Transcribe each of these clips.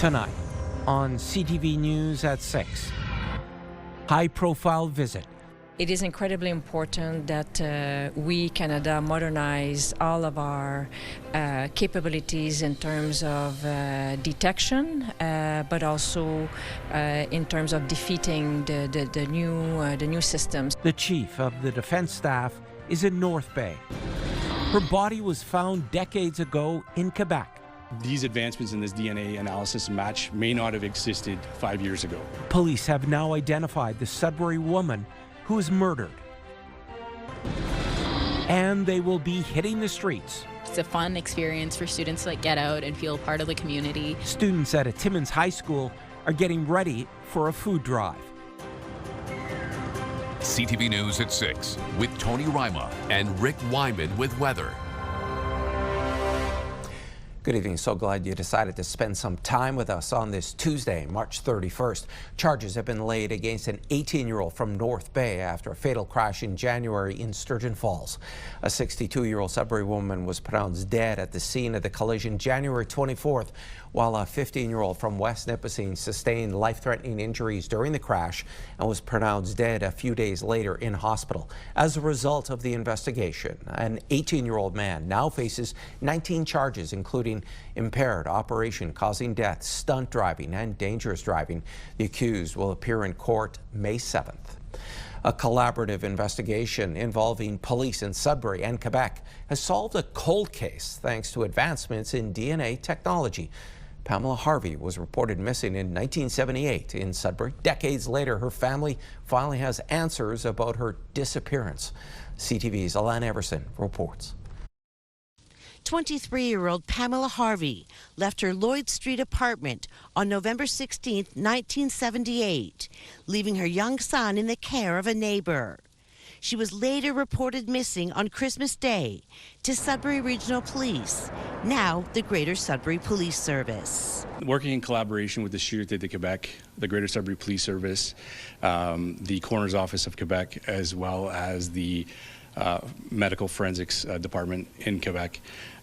Tonight on CTV News at 6. High-profile visit. It is incredibly important that we, Canada, modernize all of our capabilities in terms of detection, but also in terms of defeating the new systems. The chief of the defense staff is in North Bay. Her body was found decades ago in Quebec. These advancements in this DNA analysis match may not have existed 5 years ago. Police have now identified the Sudbury woman who was murdered. And they will be hitting the streets. It's a fun experience for students to get out and feel part of the community. Students at a Timmins high school are getting ready for a food drive. CTV News at 6 with Tony Ryma and Rick Wyman with weather. Good evening. So glad you decided to spend some time with us on this Tuesday, March 31st. Charges have been laid against an 18-year-old from North Bay after a fatal crash in January in Sturgeon Falls. A 62-year-old Sudbury woman was pronounced dead at the scene of the collision January 24th, while a 15-year-old from West Nipissing sustained life-threatening injuries during the crash and was pronounced dead a few days later in hospital. As a result of the investigation, an 18-year-old man now faces 19 charges, including impaired operation causing death, stunt driving, and dangerous driving. The accused will appear in court May 7th. A collaborative investigation involving police in Sudbury and Quebec has solved a cold case thanks to advancements in DNA technology. Pamela Harvey was reported missing in 1978 in Sudbury. Decades later, her family finally has answers about her disappearance. CTV's Alan Everson reports. 23-year-old Pamela Harvey left her Lloyd Street apartment on November 16, 1978, leaving her young son in the care of a neighbor. She was later reported missing on Christmas Day to Sudbury Regional Police, now the Greater Sudbury Police Service. Working in collaboration with the Sûreté de Québec, the Greater Sudbury Police Service, the Coroner's Office of Quebec, as well as the Medical Forensics Department in Quebec.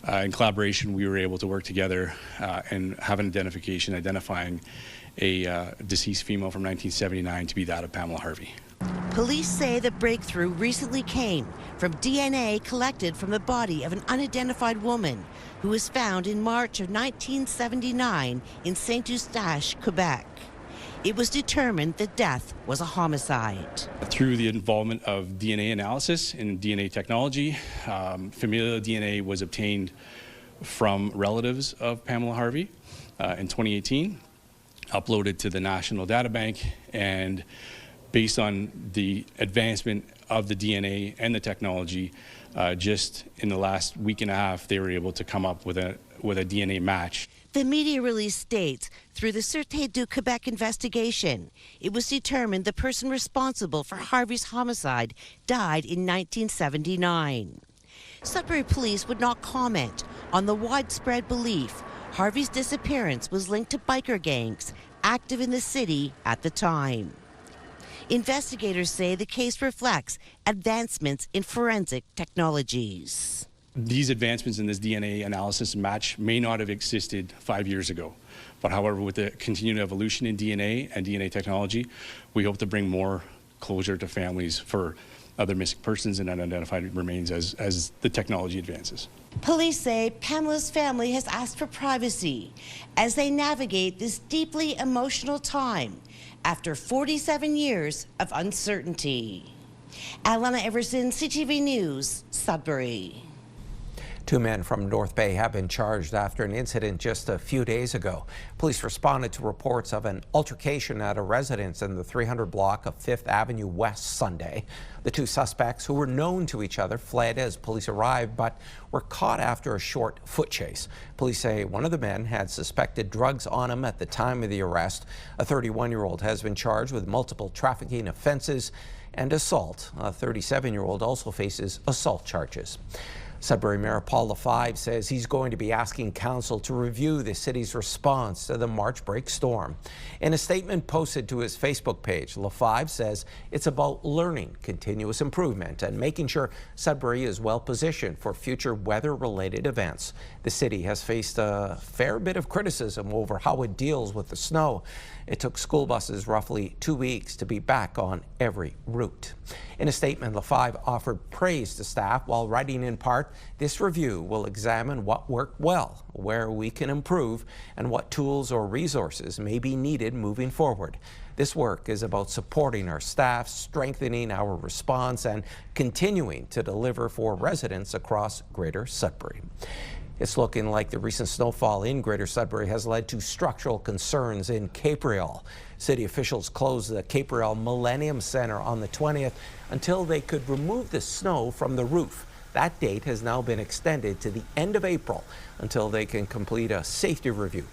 In collaboration, we were able to work together and have an identification identifying a deceased female from 1979 to be that of Pamela Harvey. Police say the breakthrough recently came from DNA collected from the body of an unidentified woman who was found in March of 1979 in Saint-Eustache, Quebec. It was determined that death was a homicide. Through the involvement of DNA analysis and DNA technology, familial DNA was obtained from relatives of Pamela Harvey in 2018, uploaded to the National Data Bank, and based on the advancement of the DNA and the technology, just in the last week and a half, they were able to come up with a DNA match. The media release states, through the Sûreté du Québec investigation, it was determined the person responsible for Harvey's homicide died in 1979. Sudbury police would not comment on the widespread belief Harvey's disappearance was linked to biker gangs active in the city at the time. Investigators say the case reflects advancements in forensic technologies. These advancements in this DNA analysis match may not have existed 5 years ago. But however, with the continued evolution in DNA and DNA technology, we hope to bring more closure to families for other missing persons and unidentified remains as the technology advances. Police say Pamela's family has asked for privacy as they navigate this deeply emotional time after 47 years of uncertainty. Alana Everson, CTV News, Sudbury. 2 men from North Bay have been charged after an incident just a few days ago. Police responded to reports of an altercation at a residence in the 300 block of 5th Avenue West Sunday. The 2 suspects, who were known to each other, fled as police arrived, but were caught after a short foot chase. Police say one of the men had suspected drugs on him at the time of the arrest. A 31-year-old has been charged with multiple trafficking offenses and assault. A 37-year-old also faces assault charges. Sudbury Mayor Paul Lefebvre says he's going to be asking council to review the city's response to the March break storm. In a statement posted to his Facebook page, Lefebvre says it's about learning, continuous improvement, and making sure Sudbury is well positioned for future weather-related events. The city has faced a fair bit of criticism over how it deals with the snow. It took school buses roughly 2 weeks to be back on every route. In a statement, Lefebvre offered praise to staff while writing in part, "This review will examine what worked well, where we can improve, and what tools or resources may be needed moving forward. This work is about supporting our staff, strengthening our response, and continuing to deliver for residents across Greater Sudbury." It's looking like the recent snowfall in Greater Sudbury has led to structural concerns in Capreol. City officials closed the Capreol Millennium Center on the 20th until they could remove the snow from the roof. That date has now been extended to the end of April until they can complete a safety review.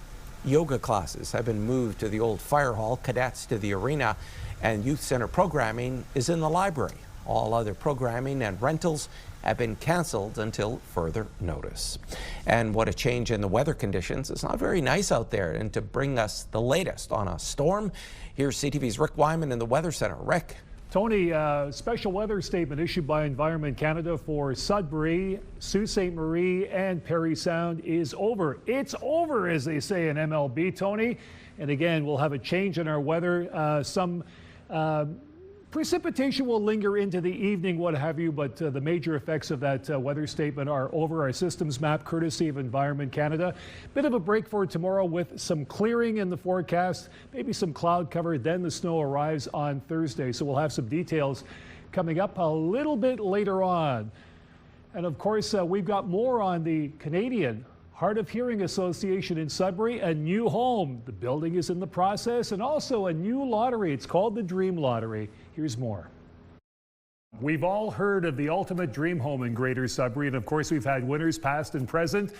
Yoga classes have been moved to the old fire hall, cadets to the arena, and youth center programming is in the library. All other programming and rentals have been canceled until further notice. And what a change in the weather conditions. It's not very nice out there. And to bring us the latest on a storm, here's CTV's Rick Wyman in the Weather Center. Rick. Tony, special weather statement issued by Environment Canada for Sudbury, Sault Ste. Marie, and Parry Sound is over. It's over, as they say in MLB, Tony. And again, we'll have a change in our weather. Some precipitation will linger into the evening, what have you, but the major effects of that weather statement are over. Our systems map, courtesy of Environment Canada. Bit of a break for tomorrow with some clearing in the forecast, maybe some cloud cover, then the snow arrives on Thursday. So we'll have some details coming up a little bit later on. And of course, we've got more on the Canadian Hard of Hearing Association in Sudbury, a new home. The building is in the process, and also a new lottery. It's called the Dream Lottery. Here's more. We've all heard of the ultimate dream home in Greater Sudbury, and of course we've had winners past and present.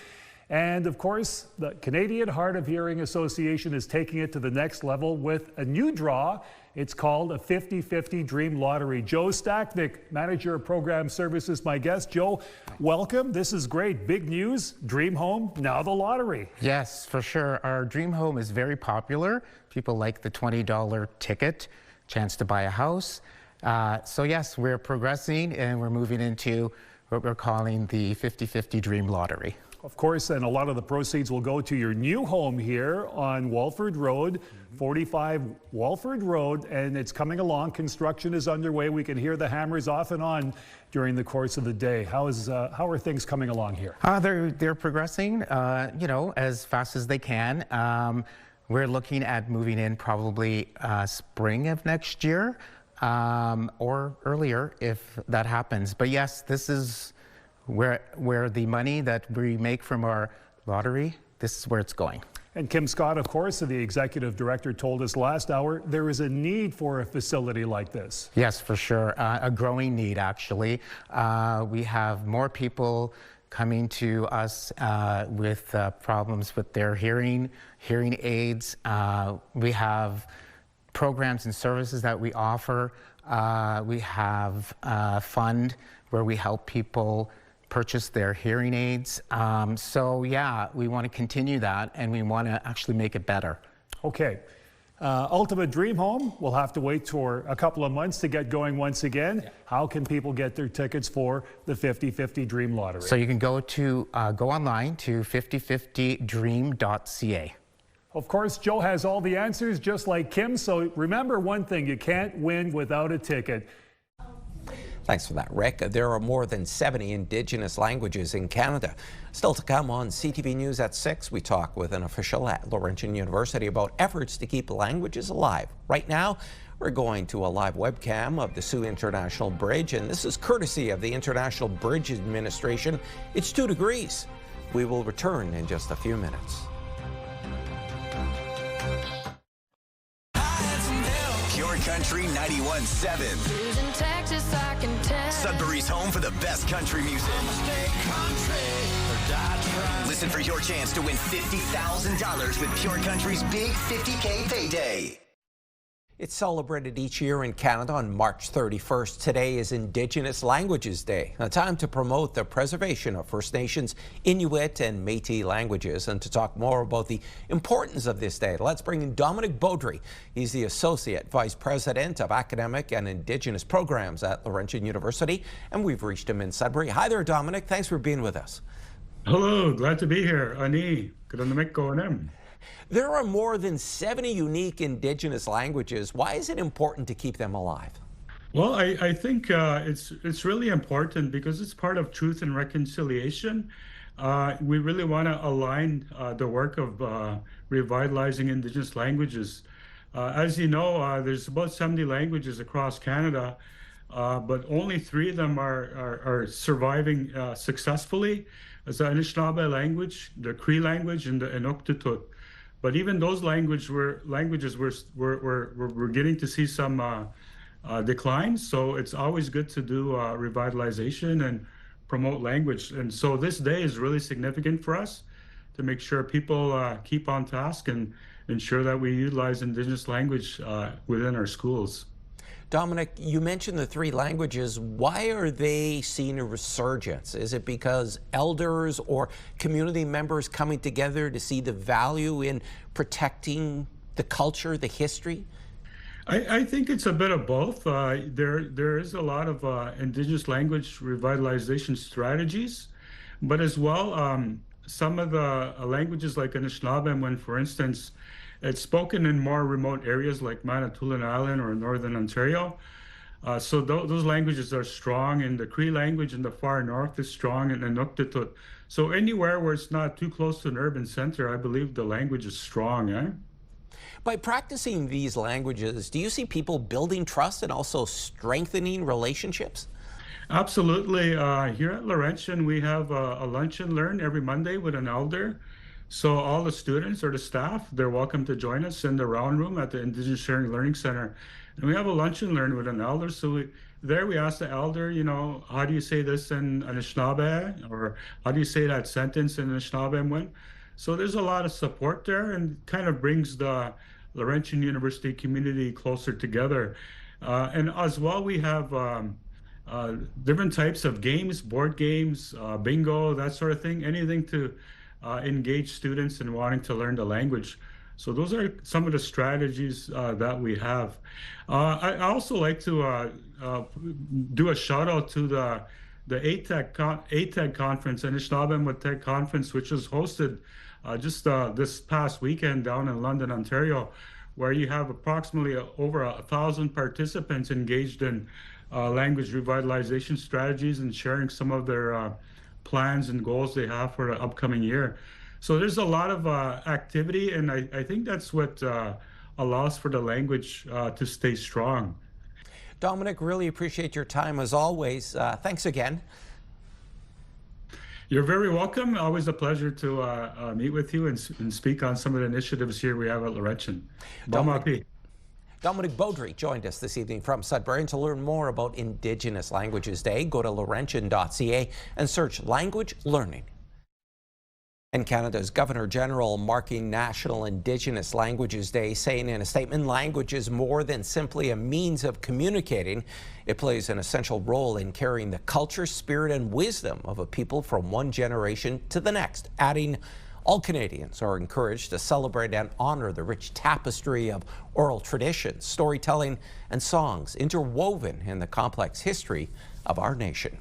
And of course, the Canadian Hard of Hearing Association is taking it to the next level with a new draw. It's called a 50-50 Dream Lottery. Joe Stacknick, Manager of Program Services, my guest. Joe, welcome. This is great. Big news. Dream home, now the lottery. Yes, for sure. Our dream home is very popular. People like the $20 ticket, chance to buy a house. So yes, we're progressing and we're moving into what we're calling the 50-50 Dream Lottery. Of course, and a lot of the proceeds will go to your new home here on Walford Road, 45 Walford Road, and it's coming along. Construction is underway. We can hear the hammers off and on during the course of the day. How are things coming along here? They're progressing, as fast as they can. We're looking at moving in probably spring of next year or earlier if that happens. But yes, this is where the money that we make from our lottery, this is where it's going. And Kim Scott, of course, the executive director, told us last hour there is a need for a facility like this. Yes, for sure. A growing need, actually. We have more people coming to us with problems with their hearing aids. We have programs and services that we offer. We have a fund where we help people purchase their hearing aids. So yeah, we want to continue that and we want to actually make it better. Okay. Ultimate Dream Home, we'll have to wait for a couple of months to get going once again. Yeah. How can people get their tickets for the 50-50 Dream Lottery? So you can go online to 5050dream.ca. Of course, Joe has all the answers, just like Kim. So remember one thing, you can't win without a ticket. Thanks for that, Rick. There are more than 70 Indigenous languages in Canada. Still to come on CTV News at 6, we talk with an official at Laurentian University about efforts to keep languages alive. Right now, we're going to a live webcam of the Sault International Bridge, and this is courtesy of the International Bridge Administration. It's 2 degrees. We will return in just a few minutes. Country 91.7. Sudbury's home for the best country music. Listen for your chance to win $50,000 with Pure Country's big $50K payday. It's celebrated each year in Canada on March 31st. Today is Indigenous Languages Day, a time to promote the preservation of First Nations, Inuit and Métis languages. And to talk more about the importance of this day, let's bring in Dominic Beaudry. He's the Associate Vice President of Academic and Indigenous Programs at Laurentian University, and we've reached him in Sudbury. Hi there, Dominic. Thanks for being with us. Hello, glad to be here. Ani, good. There are more than 70 unique Indigenous languages. Why is it important to keep them alive? Well, I think it's really important because it's part of truth and reconciliation. We really want to align the work of revitalizing Indigenous languages. As you know, there's about 70 languages across Canada, but only 3 of them are surviving successfully. It's the Anishinaabe language, the Cree language, and the Inuktitut. But even those languages we're getting to see some decline. So it's always good to do revitalization and promote language. And so this day is really significant for us to make sure people keep on task and ensure that we utilize Indigenous language within our schools. Dominic, you mentioned the 3 languages. Why are they seeing a resurgence? Is it because elders or community members coming together to see the value in protecting the culture, the history? I think it's a bit of both. There is a lot of Indigenous language revitalization strategies, but as well, some of the languages like Anishinaabe, when, for instance, it's spoken in more remote areas like Manitoulin Island or Northern Ontario. So those languages are strong, and the Cree language in the far north is strong, and Inuktitut. So anywhere where it's not too close to an urban center, I believe the language is strong. By practicing these languages, do you see people building trust and also strengthening relationships? Absolutely. Here at Laurentian, we have a lunch and learn every Monday with an elder. So all the students or the staff, they're welcome to join us in the round room at the Indigenous Sharing Learning Center. And we have a lunch and learn with an elder. So we ask the elder, how do you say this in Anishinaabe? Or how do you say that sentence in Anishinaabe? So there's a lot of support there, and kind of brings the Laurentian University community closer together. And as well, we have different types of games, board games, bingo, that sort of thing, anything to engage students in wanting to learn the language. So those are some of the strategies that we have. I also like to do a shout out to the ATEC conference, Anishinaabe Tech conference, which was hosted just this past weekend down in London, Ontario, where you have approximately over 1,000 participants engaged in language revitalization strategies and sharing some of their plans and goals they have for the upcoming year. So there's a lot of activity, and I think that's what allows for the language to stay strong. Dominic, really appreciate your time as always. Thanks again. You're very welcome. Always a pleasure to meet with you and speak on some of the initiatives here we have at Laurentian. Dominic Beaudry joined us this evening from Sudbury. And to learn more about Indigenous Languages Day, go to laurentian.ca and search language learning. And Canada's Governor General marking National Indigenous Languages Day, saying in a statement, language is more than simply a means of communicating. It plays an essential role in carrying the culture, spirit, and wisdom of a people from one generation to the next, adding, all Canadians are encouraged to celebrate and honor the rich tapestry of oral traditions, storytelling, and songs interwoven in the complex history of our nation.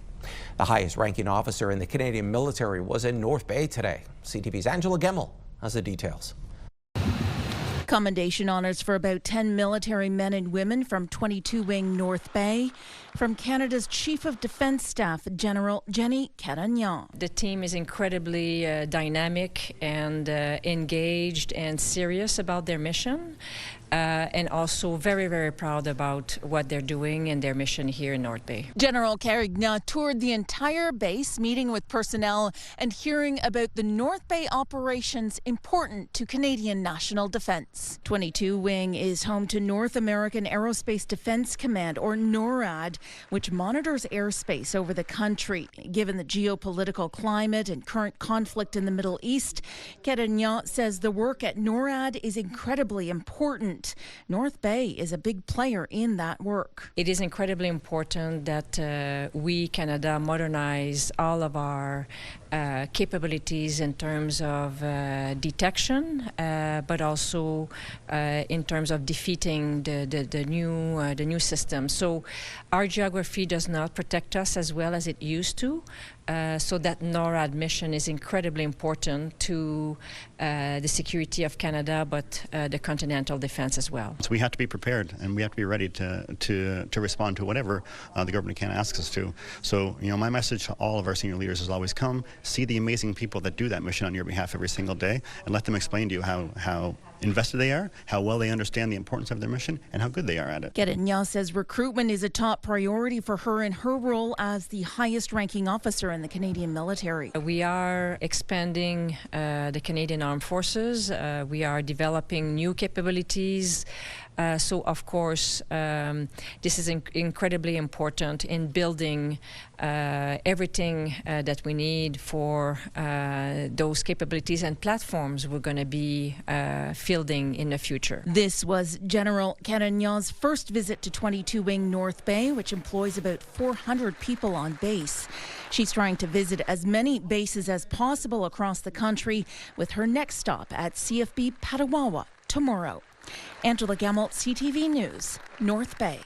The highest ranking officer in the Canadian military was in North Bay today. CTV's Angela Gemmell has the details. Commendation honors for about 10 military men and women from 22 Wing North Bay, from Canada's Chief of Defence Staff, General Jenny Carignan. The team is incredibly dynamic and engaged and serious about their mission, and also very, very proud about what they're doing and their mission here in North Bay. General Carignan toured the entire base, meeting with personnel and hearing about the North Bay operations important to Canadian national defence. 22 Wing is home to North American Aerospace Defence Command, or NORAD, which monitors airspace over the country. Given the geopolitical climate and current conflict in the Middle East, Carignan says the work at NORAD is incredibly important. important. North Bay is a big player in that work. It is incredibly important that we, Canada, modernize all of our capabilities in terms of detection, but also in terms of defeating the new system. So our geography does not protect us as well as it used to. So that NORAD mission is incredibly important to the security of Canada, but the continental defense as well. So we have to be prepared, and we have to be ready to respond to whatever the government can ask us to. So, my message to all of our senior leaders is always come, see the amazing people that do that mission on your behalf every single day, and let them explain to you how invested they are, how well they understand the importance of their mission, and how good they are at it. Guérin says recruitment is a top priority for her in her role as the highest ranking officer in the Canadian military. We are expanding the Canadian Armed Forces. We are developing new capabilities. So, of course, this is incredibly important in building everything that we need for those capabilities and platforms we're going to be fielding in the future. This was General Guérin's first visit to 22 Wing North Bay, which employs about 400 people on base. She's trying to visit as many bases as possible across the country, with her next stop at CFB Petawawa tomorrow. Angela Gamalt, CTV News, North Bay.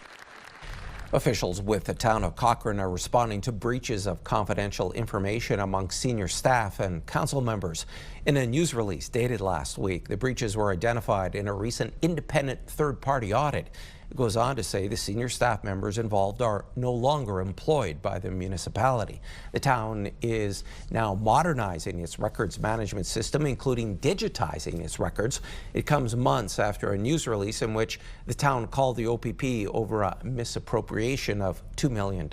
Officials with the town of Cochrane are responding to breaches of confidential information among senior staff and council members. In a news release dated last week, the breaches were identified in a recent independent third-party audit. It goes on to say the senior staff members involved are no longer employed by the municipality. The town is now modernizing its records management system, including digitizing its records. It comes months after a news release in which the town called the OPP over a misappropriation of $2 million.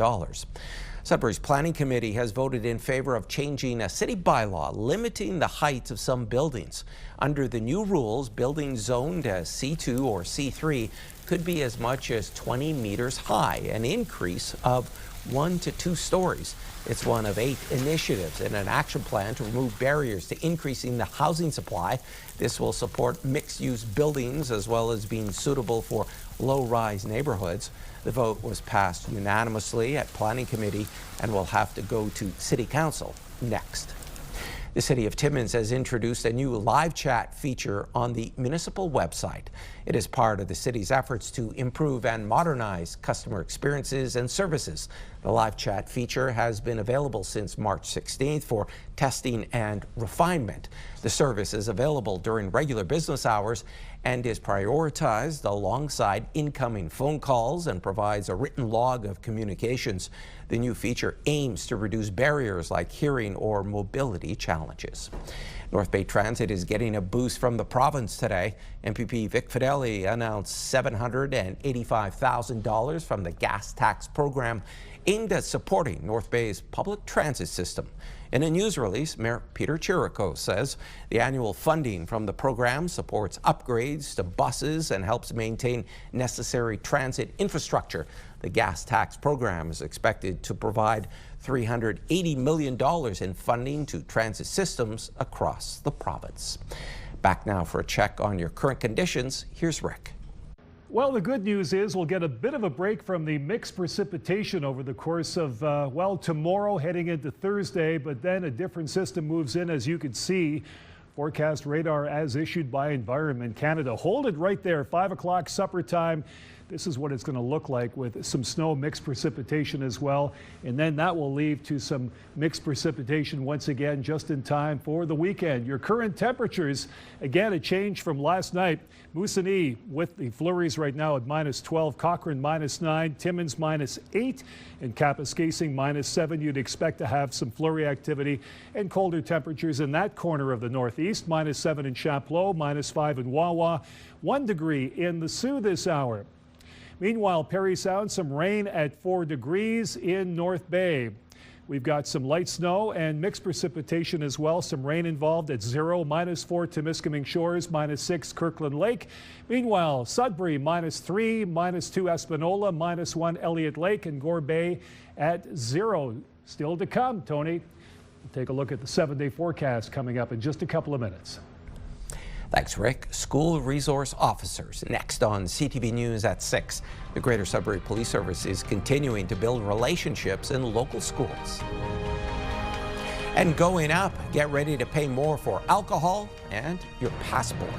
Sudbury's Planning Committee has voted in favor of changing a city bylaw limiting the height of some buildings. Under the new rules, buildings zoned as C2 or C3 could be as much as 20 meters high, an increase of 1 to 2 stories. It's one of 8 initiatives in an action plan to remove barriers to increasing the housing supply. This will support mixed-use buildings as well as being suitable for low-rise neighborhoods. The vote was passed unanimously at Planning Committee and will have to go to City Council next. The City of Timmins has introduced a new live chat feature on the municipal website. It is part of the city's efforts to improve and modernize customer experiences and services. The live chat feature has been available since March 16th for testing and refinement. The service is available during regular business hours and is prioritized alongside incoming phone calls and provides a written log of communications. The new feature aims to reduce barriers like hearing or mobility challenges. North Bay Transit is getting a boost from the province today. MPP Vic Fideli announced $785,000 from the gas tax program aimed at supporting North Bay's public transit system. In a news release, Mayor Peter Chirico says the annual funding from the program supports upgrades to buses and helps maintain necessary transit infrastructure. The gas tax program is expected to provide $380 million in funding to transit systems across the province. Back now for a check on your current conditions. Here's Rick. Well, the good news is we'll get a bit of a break from the mixed precipitation over the course of, tomorrow heading into Thursday, but then a different system moves in, as you can see. Forecast radar as issued by Environment Canada. Hold it right there, 5 o'clock supper time. This is what it's going to look like with some snow, mixed precipitation as well. And then that will lead to some mixed precipitation once again just in time for the weekend. Your current temperatures, again, a change from last night. Moosonee with the flurries right now at -12, Cochrane -9, Timmins -8, and Kapuskasing -7. You'd expect to have some flurry activity and colder temperatures in that corner of the Northeast. -7 in Chapleau, -5 in Wawa, 1 degree in the Sioux this hour. Meanwhile, Parry Sound, some rain at 4 degrees in North Bay. We've got some light snow and mixed precipitation as well. Some rain involved at 0, -4 Temiskaming Shores, -6 Kirkland Lake. Meanwhile, Sudbury -3, -2 Espanola, -1 Elliott Lake, and Gore Bay at 0. Still to come, Tony. We'll take a look at the 7-day forecast coming up in just a couple of minutes. Thanks, Rick. School resource officers next on CTV News at 6. The Greater Sudbury Police Service is continuing to build relationships in local schools. And going up, get ready to pay more for alcohol and your passport.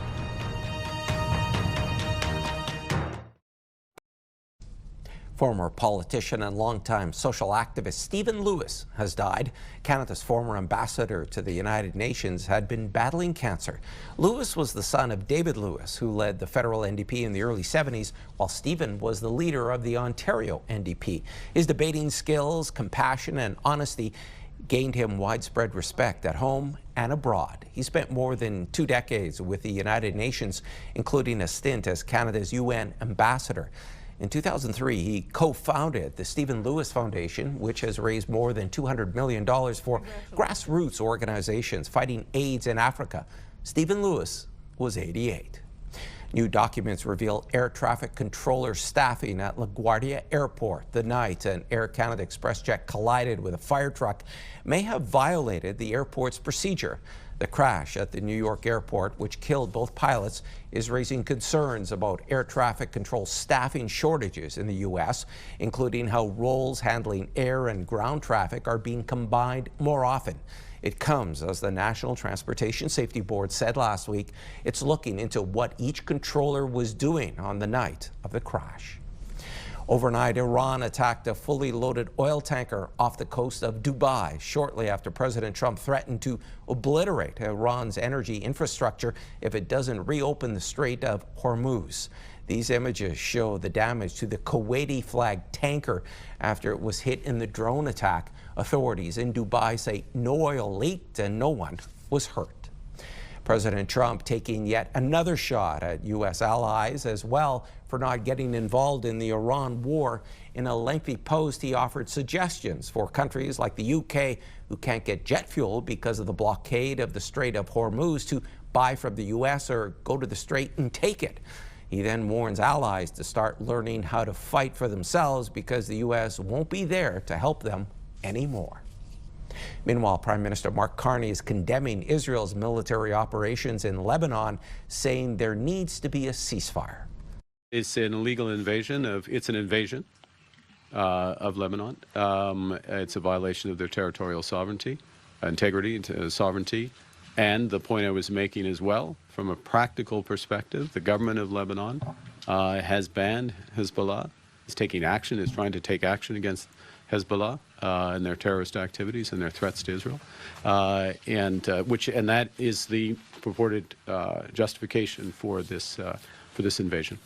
Former politician and longtime social activist Stephen Lewis has died. Canada's former ambassador to the United Nations had been battling cancer. Lewis was the son of David Lewis, who led the federal NDP in the early 70s, while Stephen was the leader of the Ontario NDP. His debating skills, compassion, and honesty gained him widespread respect at home and abroad. He spent more than 2 decades with the United Nations, including a stint as Canada's UN ambassador. In 2003, he co-founded the Stephen Lewis Foundation, which has raised more than $200 million for grassroots organizations fighting AIDS in Africa. Stephen Lewis was 88. New documents reveal air traffic controller staffing at LaGuardia Airport the night an Air Canada Express jet collided with a fire truck may have violated the airport's procedure. The crash at the New York airport, which killed both pilots, is raising concerns about air traffic control staffing shortages in the U.S., including how roles handling air and ground traffic are being combined more often. It comes as the National Transportation Safety Board said last week it's looking into what each controller was doing on the night of the crash. Overnight, Iran attacked a fully loaded oil tanker off the coast of Dubai shortly after President Trump threatened to obliterate Iran's energy infrastructure if it doesn't reopen the Strait of Hormuz. These images show the damage to the Kuwaiti-flagged tanker after it was hit in the drone attack. Authorities in Dubai say no oil leaked and no one was hurt. President Trump taking yet another shot at U.S. allies as well for not getting involved in the Iran war. In a lengthy post, he offered suggestions for countries like the U.K. who can't get jet fuel because of the blockade of the Strait of Hormuz to buy from the U.S. or go to the Strait and take it. He then warns allies to start learning how to fight for themselves because the U.S. won't be there to help them anymore. Meanwhile, Prime Minister Mark Carney is condemning Israel's military operations in Lebanon, saying there needs to be a ceasefire. It's an illegal invasion of Lebanon. It's a violation of their territorial sovereignty, integrity, sovereignty. And the point I was making as well, from a practical perspective, the government of Lebanon has banned Hezbollah. It's taking action, is trying to take action against Hezbollah and their terrorist activities and their threats to Israel, and that is the purported justification for this invasion.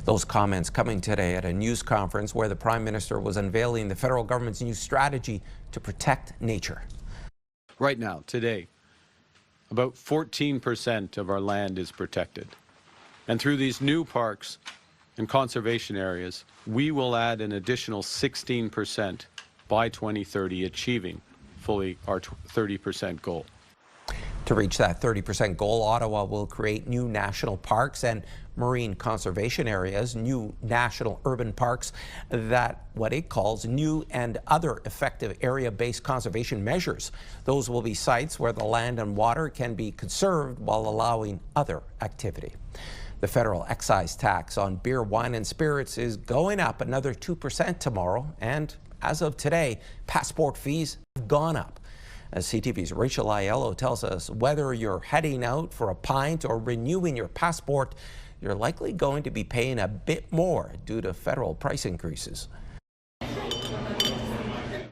Those comments coming today at a news conference where the Prime Minister was unveiling the federal government's new strategy to protect nature. Right now, today, about 14% of our land is protected, and through these new parks and conservation areas, we will add an additional 16% by 2030, achieving fully our 30% goal. To reach that 30% goal, Ottawa will create new national parks and marine conservation areas, new national urban parks that what it calls new and other effective area-based conservation measures. Those will be sites where the land and water can be conserved while allowing other activity. The federal excise tax on beer, wine, and spirits is going up another 2% tomorrow, and as of today, passport fees have gone up. As CTV's Rachel Aiello tells us, whether you're heading out for a pint or renewing your passport, you're likely going to be paying a bit more due to federal price increases.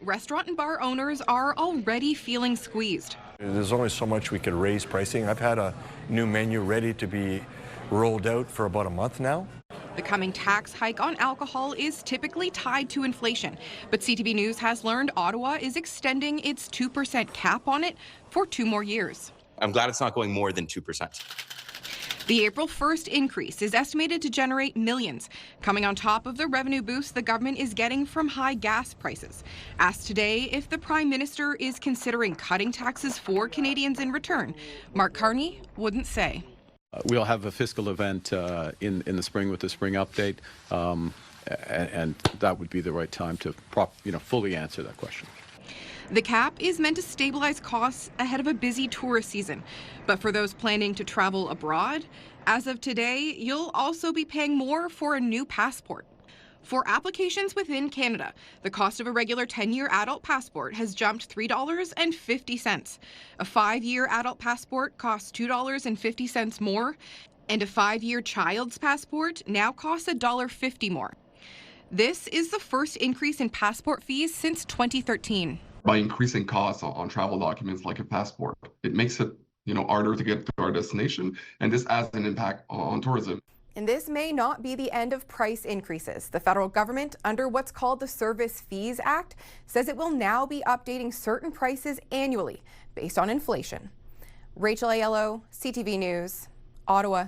Restaurant and bar owners are already feeling squeezed. There's only so much we could raise pricing. I've had a new menu ready to be rolled out for about a month now. The coming tax hike on alcohol is typically tied to inflation, but CTV News has learned Ottawa is extending its 2% cap on it for 2 more years. I'm glad it's not going more than 2%. The April 1st increase is estimated to generate millions, coming on top of the revenue boost the government is getting from high gas prices. Asked today if the Prime Minister is considering cutting taxes for Canadians in return, Mark Carney wouldn't say. We'll have a fiscal event in the spring with the spring update, and that would be the right time to fully answer that question. The cap is meant to stabilize costs ahead of a busy tourist season. But for those planning to travel abroad, as of today, you'll also be paying more for a new passport. For applications within Canada, the cost of a regular 10-year adult passport has jumped $3.50. A 5-year adult passport costs $2.50 more, and a 5-year child's passport now costs $1.50 more. This is the first increase in passport fees since 2013. By increasing costs on travel documents like a passport, it makes it harder to get to our destination, and this has an impact on tourism. And this may not be the end of price increases. The federal government, under what's called the Service Fees Act, says it will now be updating certain prices annually based on inflation. Rachel Aiello, CTV News, Ottawa.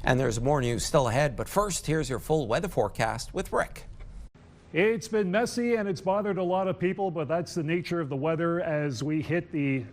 And there's more news still ahead, but first, here's your full weather forecast with Rick. It's been messy and it's bothered a lot of people, but that's the nature of the weather as we hit the,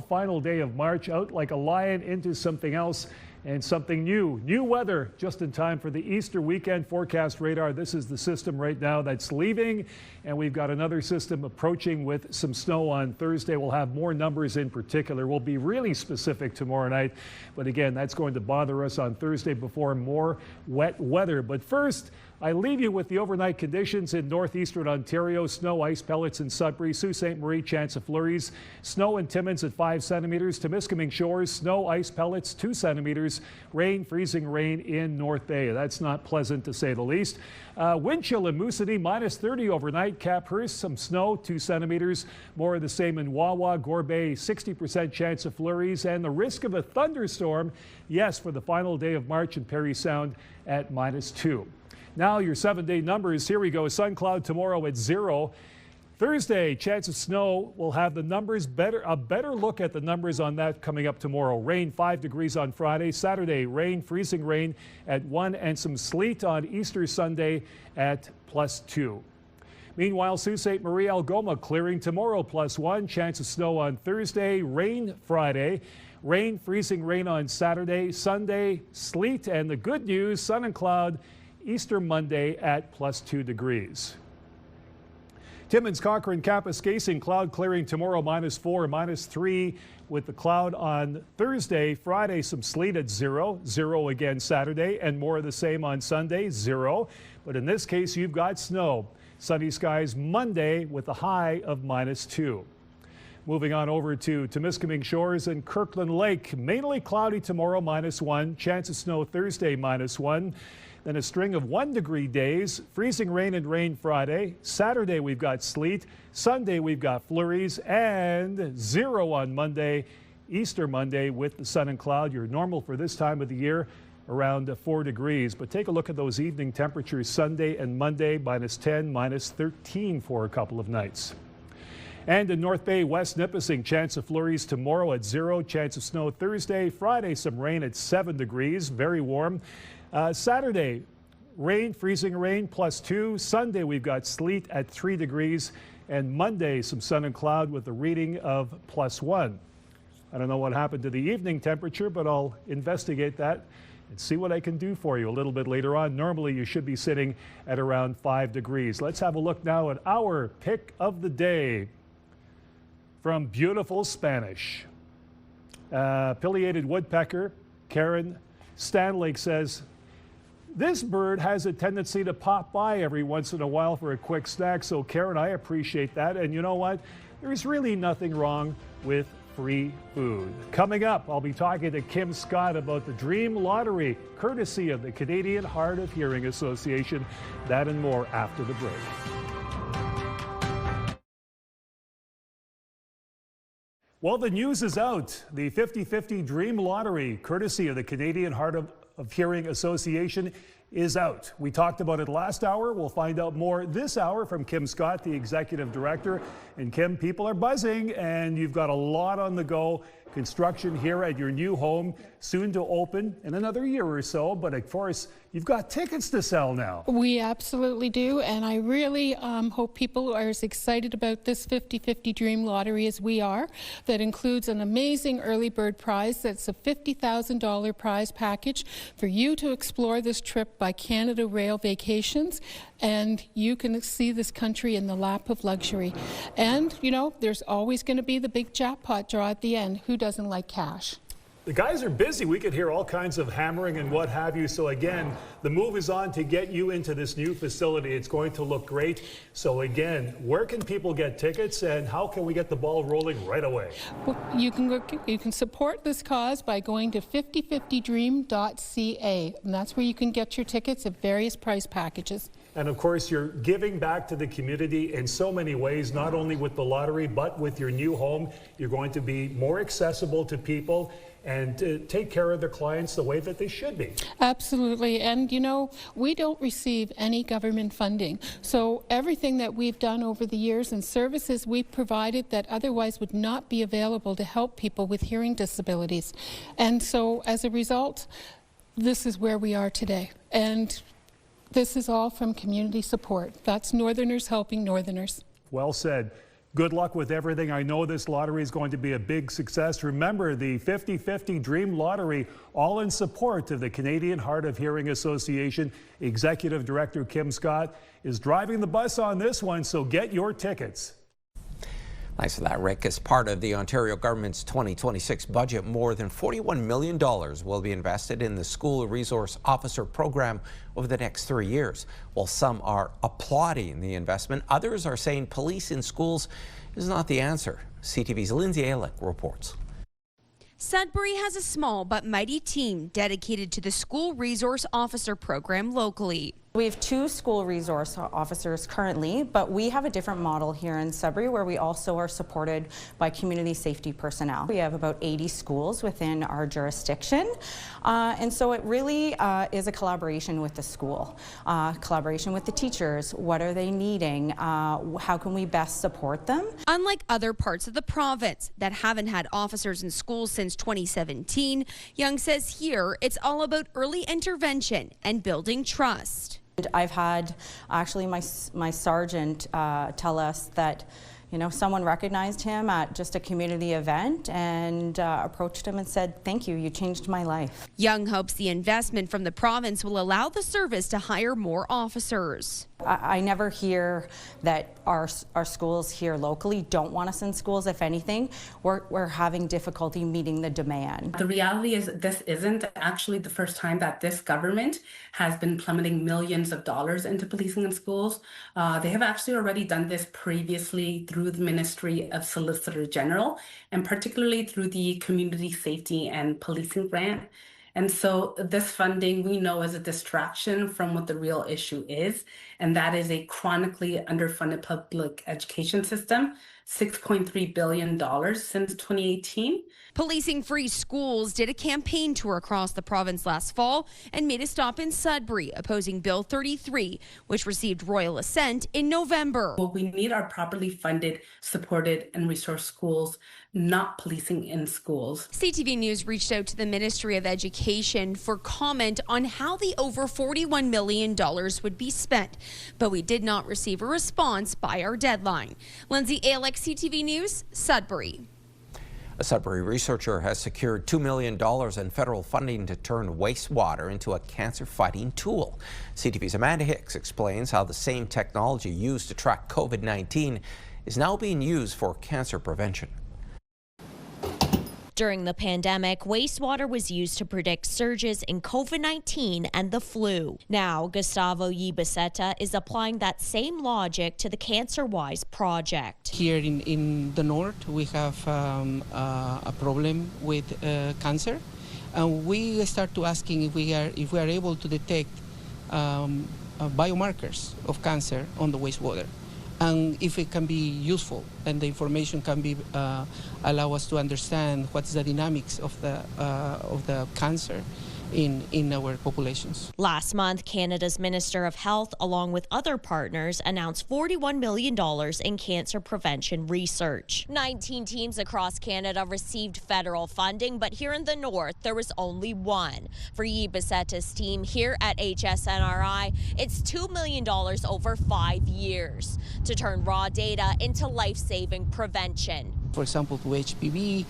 final day of March, out like a lion into something else. And something new. New weather just in time for the Easter weekend. Forecast radar. This is the system right now that's leaving. And we've got another system approaching with some snow on Thursday. We'll have more numbers in particular. We'll be really specific tomorrow night. But again, that's going to bother us on Thursday before more wet weather. But first, I leave you with the overnight conditions in northeastern Ontario. Snow, ice pellets in Sudbury. Sault Ste. Marie, chance of flurries. Snow in Timmins at 5 centimeters. Temiskaming Shores, snow, ice pellets, 2 centimeters. Rain, freezing rain in North Bay. That's not pleasant to say the least. Wind chill in Moosonee, minus 30 overnight. Caphurst, some snow, 2 centimeters. More of the same in Wawa, Gore Bay, 60% chance of flurries. And the risk of a thunderstorm, yes, for the final day of March in Parry Sound at minus 2. Now your 7-day numbers. Here we go. Sun cloud tomorrow at 0. Thursday, chance of snow. We'll have the numbers a better look at the numbers on that coming up tomorrow. Rain 5 degrees on Friday. Saturday, rain, freezing rain at 1 and some sleet on Easter Sunday at plus 2. Meanwhile, Sault Ste. Marie, Algoma clearing tomorrow plus 1. Chance of snow on Thursday. Rain Friday. Rain, freezing rain on Saturday. Sunday, sleet. And the good news, sun and cloud Easter Monday at plus 2 degrees. Timmins, Cochrane, Kapuskasing, cloud clearing tomorrow minus 4, minus 3 with the cloud on Thursday. Friday, some sleet at 0, 0 again Saturday, and more of the same on Sunday, 0. But in this case, you've got snow. Sunny skies Monday with a high of minus 2. Moving on over to Temiskaming Shores and Kirkland Lake. Mainly cloudy tomorrow, minus 1. Chance of snow Thursday, minus 1. Then a string of 1-degree days, freezing rain and rain Friday. Saturday we've got sleet. Sunday we've got flurries and 0 on Monday, Easter Monday with the sun and cloud. You're normal for this time of the year, around 4 degrees. But take a look at those evening temperatures Sunday and Monday, minus 10, minus 13 for a couple of nights. And in North Bay, West Nipissing, chance of flurries tomorrow at 0, chance of snow Thursday. Friday, some rain at 7 degrees, very warm. Saturday, rain, freezing rain, plus 2. Sunday, we've got sleet at 3 degrees. And Monday, some sun and cloud with a reading of plus 1. I don't know what happened to the evening temperature, but I'll investigate that and see what I can do for you a little bit later on. Normally, you should be sitting at around 5 degrees. Let's have a look now at our pick of the day from beautiful Spanish. Pileated woodpecker, Karen Stanlake says, this bird has a tendency to pop by every once in a while for a quick snack. So Karen, I appreciate that. And you know what? There's really nothing wrong with free food. Coming up, I'll be talking to Kim Scott about the Dream Lottery, courtesy of the Canadian Hard of Hearing Association. That and more after the break. Well, the news is out. The 50-50 Dream Lottery, courtesy of the Canadian Hard of Hearing Association, is out. We talked about it last hour. We'll find out more this hour from Kim Scott, the executive director. And Kim, people are buzzing and you've got a lot on the go. Construction here at your new home soon to open in another year or so, but of course, you've got tickets to sell now. We absolutely do, and I really hope people are as excited about this 50-50 Dream Lottery as we are. That includes an amazing early bird prize that's a $50,000 prize package for you to explore this trip by Canada Rail Vacations, and you can see this country in the lap of luxury. And, you know, there's always going to be the big jackpot draw at the end. Who doesn't like cash? The guys are busy. We could hear all kinds of hammering and what have you. So again, the move is on to get you into this new facility. It's going to look great. So again, where can people get tickets and how can we get the ball rolling right away? Well, you can support this cause by going to 5050dream.ca, and that's where you can get your tickets at various price packages. And of course, you're giving back to the community in so many ways, not only with the lottery, but with your new home. You're going to be more accessible to people and take care of their clients the way that they should be. Absolutely. And you know, we don't receive any government funding. So everything that we've done over the years and services we've provided that otherwise would not be available to help people with hearing disabilities. And so as a result, this is where we are today. And this is all from community support. That's Northerners helping Northerners. Well said. Good luck with everything. I know this lottery is going to be a big success. Remember, the 50-50 Dream Lottery, all in support of the Canadian Hard of Hearing Association. Executive Director Kim Scott is driving the bus on this one, so get your tickets. Thanks for that, Rick. As part of the Ontario government's 2026 budget, more than $41 million will be invested in the School Resource Officer program over the next 3 years. While some are applauding the investment, others are saying police in schools is not the answer. CTV's Lindsay Alick reports. Sudbury has a small but mighty team dedicated to the School Resource Officer program locally. We have 2 school resource officers currently, but we have a different model here in Sudbury where we also are supported by community safety personnel. We have about 80 schools within our jurisdiction, and so it really is a collaboration with the school, collaboration with the teachers. What are they needing? How can we best support them? Unlike other parts of the province that haven't had officers in schools since 2017, Young says here it's all about early intervention and building trust. I've had actually my sergeant tell us that, you know, someone recognized him at just a community event and approached him and said, "Thank you, you changed my life." Young hopes the investment from the province will allow the service to hire more officers. I never hear that our schools here locally don't want us in schools. If anything, we're having difficulty meeting the demand. The reality is this isn't actually the first time that this government has been plummeting millions of dollars into policing in schools. They have actually already done this previously through the Ministry of Solicitor General, and particularly through the Community Safety and Policing Grant. And so this funding we know is a distraction from what the real issue is, and that is a chronically underfunded public education system, $6.3 billion since 2018. Policing Free Schools did a campaign tour across the province last fall and made a stop in Sudbury, opposing Bill 33, which received royal assent in November. What we need are properly funded, supported, and resourced schools, not policing in schools. CTV News reached out to the Ministry of Education for comment on how the over $41 million would be spent, but we did not receive a response by our deadline. Lindsay Alick, CTV News, Sudbury. A Sudbury researcher has secured $2 million in federal funding to turn wastewater into a cancer-fighting tool. CTV's Amanda Hicks explains how the same technology used to track COVID-19 is now being used for cancer prevention. During the pandemic, wastewater was used to predict surges in COVID-19 and the flu. Now, Gustavo Yibaseta is applying that same logic to the CancerWise project. Here in the north, we have a problem with cancer, and we start to asking if we are able to detect biomarkers of cancer on the wastewater, and if it can be useful and the information can be allow us to understand what's the dynamics of the cancer in our populations. Last month, Canada's Minister of Health, along with other partners, announced $41 million in cancer prevention research. 19 teams across Canada received federal funding, but here in the north, there was only one. For Yi Bassetta's team here at HSNRI, it's $2 million over 5 years to turn raw data into life-saving prevention. For example, to HPV,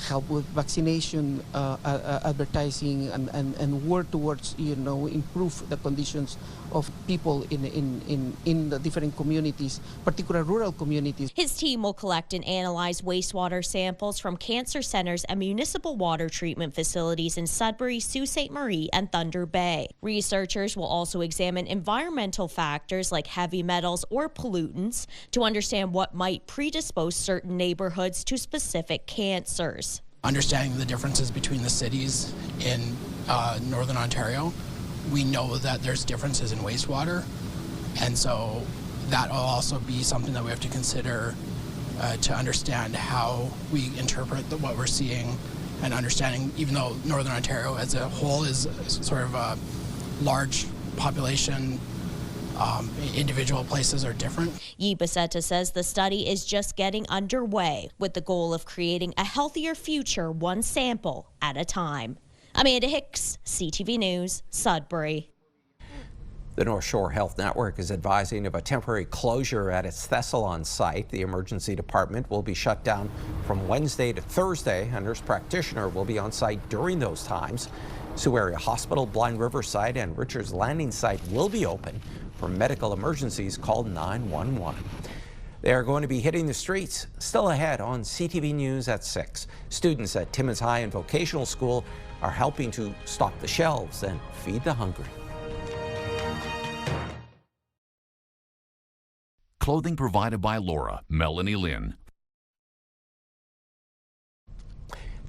help with vaccination, advertising, and work towards, improve the conditions of people in the different communities, particularly rural communities. His team will collect and analyze wastewater samples from cancer centers and municipal water treatment facilities in Sudbury, Sault Ste. Marie, and Thunder Bay. Researchers will also examine environmental factors like heavy metals or pollutants to understand what might predispose certain neighborhoods to specific cancers. Understanding the differences between the cities in Northern Ontario, we know that there's differences in wastewater, and so that will also be something that we have to consider to understand how we interpret what we're seeing, and understanding, even though Northern Ontario as a whole is sort of a large population, individual places are different. Yi Bassetta says the study is just getting underway with the goal of creating a healthier future one sample at a time. Amanda Hicks, CTV News, Sudbury. The North Shore Health Network is advising of a temporary closure at its Thessalon site. The emergency department will be shut down from Wednesday to Thursday. A nurse practitioner will be on site during those times. Sioux Area Hospital, Blind River site, and Richards Landing site will be open for medical emergencies. Call 911. They are going to be hitting the streets. Still ahead on CTV News at 6. Students at Timmins High and Vocational School are helping to stock the shelves and feed the hungry. Clothing provided by Laura, Melanie Lynn.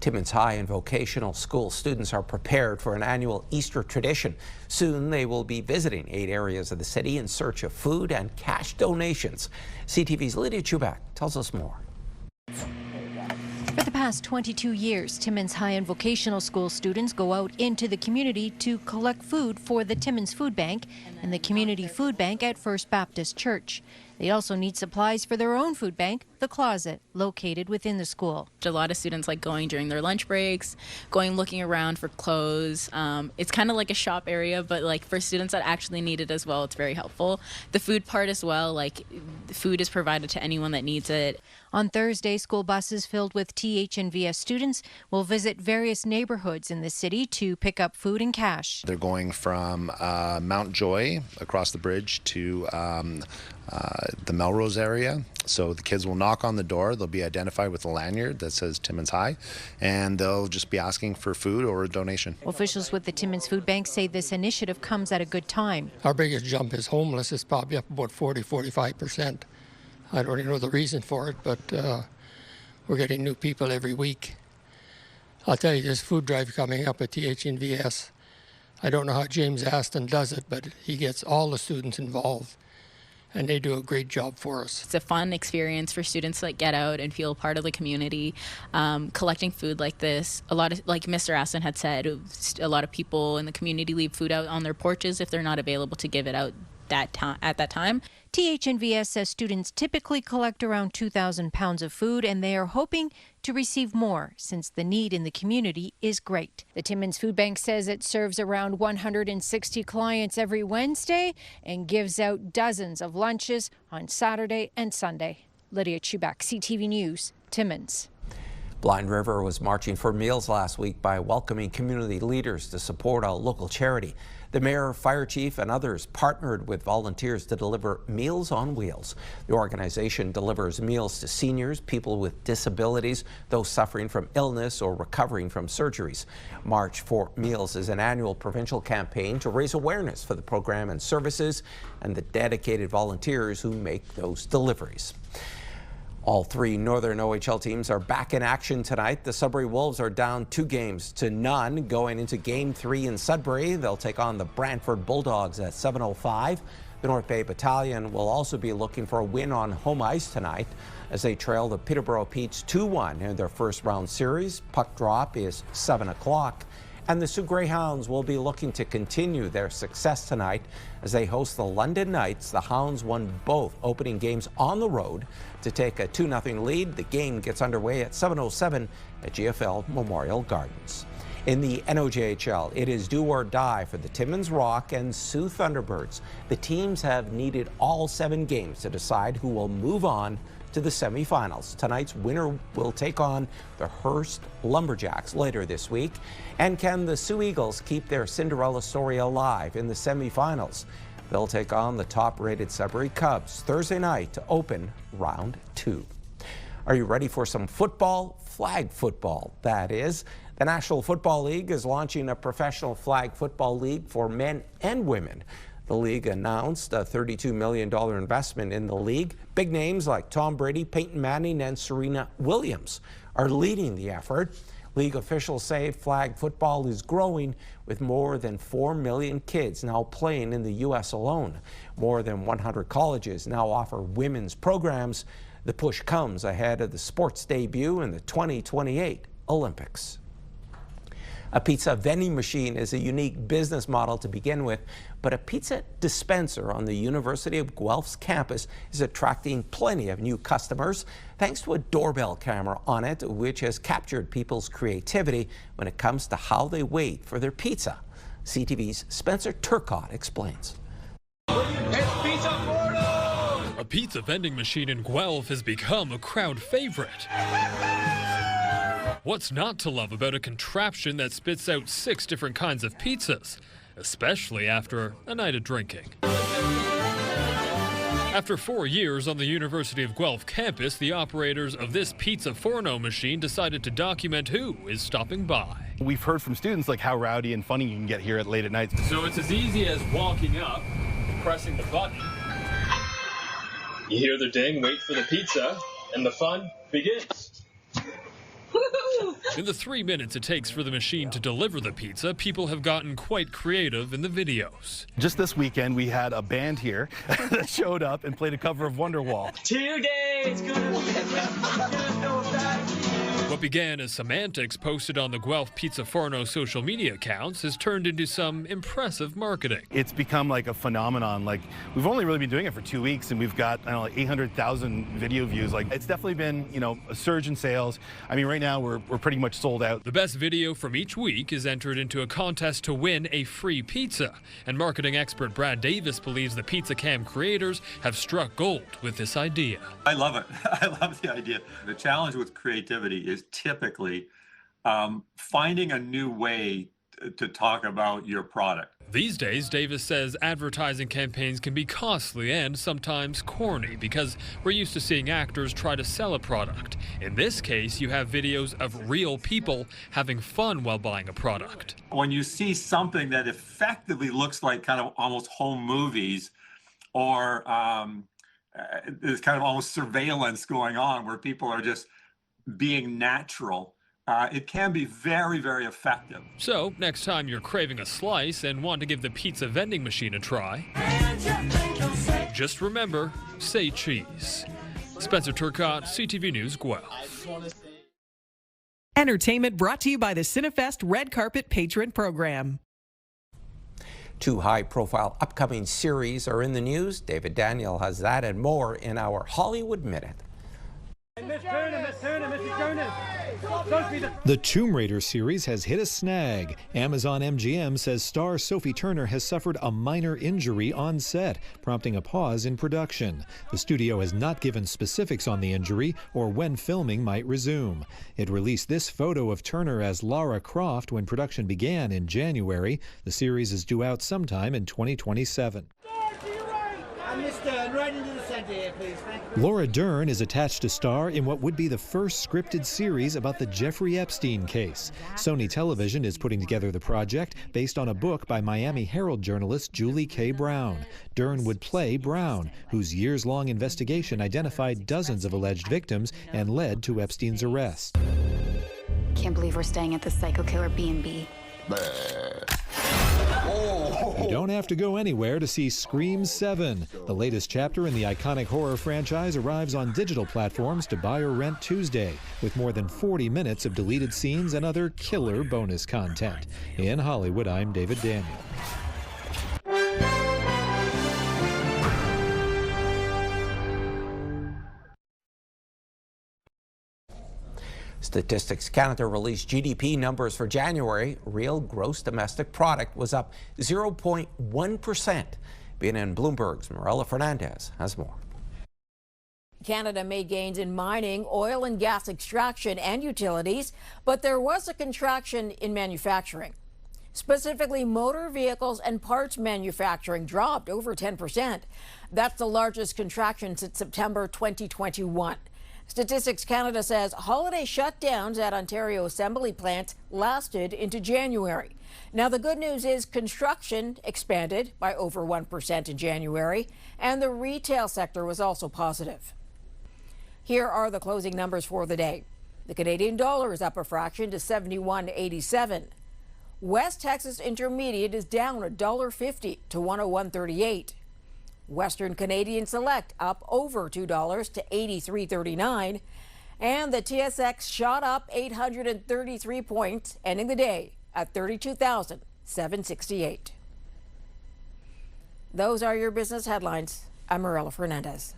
Timmins High and Vocational School students are prepared for an annual Easter tradition. Soon they will be visiting 8 areas of the city in search of food and cash donations. CTV's Lydia Chubak tells us more. For the past 22 years, Timmins High and Vocational School students go out into the community to collect food for the Timmins Food Bank and the Community Food Bank at First Baptist Church. They also need supplies for their own food bank, the Closet, located within the school. A lot of students like going during their lunch breaks, looking around for clothes. It's kind of like a shop area, but like for students that actually need it as well, it's very helpful. The food part as well, like the food is provided to anyone that needs it. On Thursday, school buses filled with TH&VS students will visit various neighborhoods in the city to pick up food and cash. They're going from Mount Joy across the bridge to the Melrose area. So the kids will knock on the door. They'll be identified with a lanyard that says Timmins High, and they'll just be asking for food or a donation. Officials with the Timmins Food Bank say this initiative comes at a good time. Our biggest jump is homeless. It's probably up about 40-45%. I don't even know the reason for it, but we're getting new people every week. I'll tell you, this food drive coming up at TH&VS, I don't know how James Aston does it, but he gets all the students involved, and they do a great job for us. It's a fun experience for students to get out and feel part of the community. Collecting food like this, a lot of, like Mr. Aston had said, a lot of people in the community leave food out on their porches if they're not available to give it out at that time. TH&VS says students typically collect around 2,000 pounds of food, and they are hoping to receive more since the need in the community is great. The Timmins Food Bank says it serves around 160 clients every Wednesday and gives out dozens of lunches on Saturday and Sunday. Lydia Chubak, CTV News, Timmins. Blind River was marching for meals last week by welcoming community leaders to support a local charity. The mayor, fire chief, and others partnered with volunteers to deliver Meals on Wheels. The organization delivers meals to seniors, people with disabilities, those suffering from illness or recovering from surgeries. March for Meals is an annual provincial campaign to raise awareness for the program and services and the dedicated volunteers who make those deliveries. All 3 Northern OHL teams are back in action tonight. The Sudbury Wolves are down 2-0 going into Game 3 in Sudbury. They'll take on the Brantford Bulldogs at 7:05. The North Bay Battalion will also be looking for a win on home ice tonight as they trail the Peterborough Petes 2-1 in their first round series. Puck drop is 7 o'clock. And the Sioux Greyhounds will be looking to continue their success tonight as they host the London Knights. The Hounds won both opening games on the road to take a 2-0 lead. The game gets underway at 7:07 at GFL Memorial Gardens. In the NOJHL, it is do or die for the Timmins Rock and Sioux Thunderbirds. The teams have needed all 7 games to decide who will move on to the semifinals. Tonight's winner will take on the Hearst Lumberjacks later this week. And can the Sioux Eagles keep their Cinderella story alive in the semifinals? They'll take on the top-rated Sudbury Cubs Thursday night to open round 2. Are you ready for some football? Flag football, that is. The National Football League is launching a professional flag football league for men and women. The league announced a $32 million investment in the league. Big names like Tom Brady, Peyton Manning, and Serena Williams are leading the effort. League officials say flag football is growing, with more than 4 million kids now playing in the U.S. alone. More than 100 colleges now offer women's programs. The push comes ahead of the sport's debut in the 2028 Olympics. A pizza vending machine is a unique business model to begin with, but a pizza dispenser on the University of Guelph's campus is attracting plenty of new customers thanks to a doorbell camera on it, which has captured people's creativity when it comes to how they wait for their pizza. CTV's Spencer Turcotte explains. A pizza vending machine in Guelph has become a crowd favorite. What's not to love about a contraption that spits out 6 different kinds of pizzas, especially after a night of drinking? After 4 years on the University of Guelph campus, the operators of this pizza forno machine decided to document who is stopping by. We've heard from students like how rowdy and funny you can get here at late at night. So it's as easy as walking up, pressing the button. You hear the ding, wait for the pizza, and the fun begins. In the 3 minutes it takes for the machine to deliver the pizza, people have gotten quite creative in the videos. Just this weekend, we had a band here that showed up and played a cover of Wonderwall. 2 days, What began as some antics posted on the Guelph Pizza Forno social media accounts has turned into some impressive marketing. It's become like a phenomenon. Like, we've only really been doing it for 2 weeks, and we've got, I don't know, like 800,000 video views. Like, it's definitely been, you know, a surge in sales. I mean, right now we're pretty much sold out. The best video from each week is entered into a contest to win a free pizza. And marketing expert Brad Davis believes the Pizza Cam creators have struck gold with this idea. I love it. I love the idea. The challenge with creativity is typically finding a new way to talk about your product. These days, Davis says advertising campaigns can be costly and sometimes corny because we're used to seeing actors try to sell a product. In this case, you have videos of real people having fun while buying a product. When you see something that effectively looks like kind of almost home movies, or there's kind of almost surveillance going on where people are just being natural, it can be very, very effective. So next time you're craving a slice and want to give the pizza vending machine a try, just remember, say cheese. Spencer Turcotte, CTV News, Guelph. Entertainment brought to you by the Cinefest Red Carpet Patron Program. 2 high-profile upcoming series are in the news. David Daniel has that and more in our Hollywood Minute. The Tomb Raider series has hit a snag. Amazon MGM says star Sophie Turner has suffered a minor injury on set, prompting a pause in production. The studio has not given specifics on the injury or when filming might resume. It released this photo of Turner as Lara Croft when production began in January. The series is due out sometime in 2027. Laura Dern is attached to star in what would be the first scripted series about the Jeffrey Epstein case. Sony Television is putting together the project based on a book by Miami Herald journalist Julie K. Brown. Dern would play Brown, whose years-long investigation identified dozens of alleged victims and led to Epstein's arrest. Can't believe we're staying at the psycho killer B&B. Oh. You don't have to go anywhere to see Scream 7. The latest chapter in the iconic horror franchise arrives on digital platforms to buy or rent Tuesday, with more than 40 minutes of deleted scenes and other killer bonus content. In Hollywood, I'm David Daniel. Statistics Canada released GDP numbers for January. Real gross domestic product was up 0.1%. BNN Bloomberg's Marella Fernandez has more. Canada made gains in mining, oil and gas extraction, and utilities, but there was a contraction in manufacturing. Specifically, motor vehicles and parts manufacturing dropped over 10%. That's the largest contraction since September 2021. Statistics Canada says holiday shutdowns at Ontario assembly plants lasted into January. Now, the good news is construction expanded by over 1% in January, and the retail sector was also positive. Here are the closing numbers for the day. The Canadian dollar is up a fraction to 71.87. West Texas Intermediate is down $1.50 to 101.38. Western Canadian Select up over $2 to 83.39, and the TSX shot up 833 points, ending the day at 32,768. Those are your business headlines. I'm Marella Fernandez.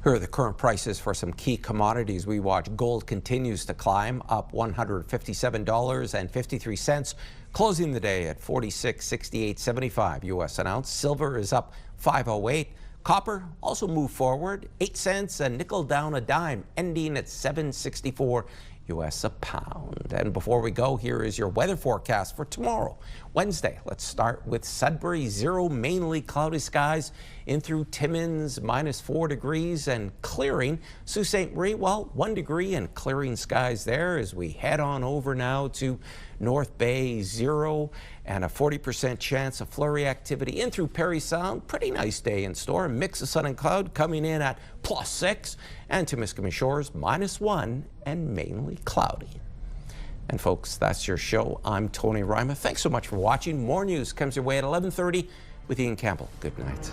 Here are the current prices for some key commodities we watch. Gold continues to climb, up $157.53, closing the day at $46.6875 U.S. an ounce. Silver is up $5.08. Copper also moved forward 8 cents, and nickel down a dime, ending at $7.64 U.S. a pound. And before we go, here is your weather forecast for tomorrow, Wednesday. Let's start with Sudbury, 0, mainly cloudy skies in through Timmins, -4 degrees and clearing. Sault Ste. Marie, well, 1 degree and clearing skies there as we head on over now to North Bay, 0 and a 40% chance of flurry activity in through Parry Sound. Pretty nice day in store. A mix of sun and cloud coming in at +6, and Timiskaming Shores -1 and mainly cloudy. And folks, that's your show. I'm Tony Ryma. Thanks so much for watching. More news comes your way at 11:30 with Ian Campbell. Good night.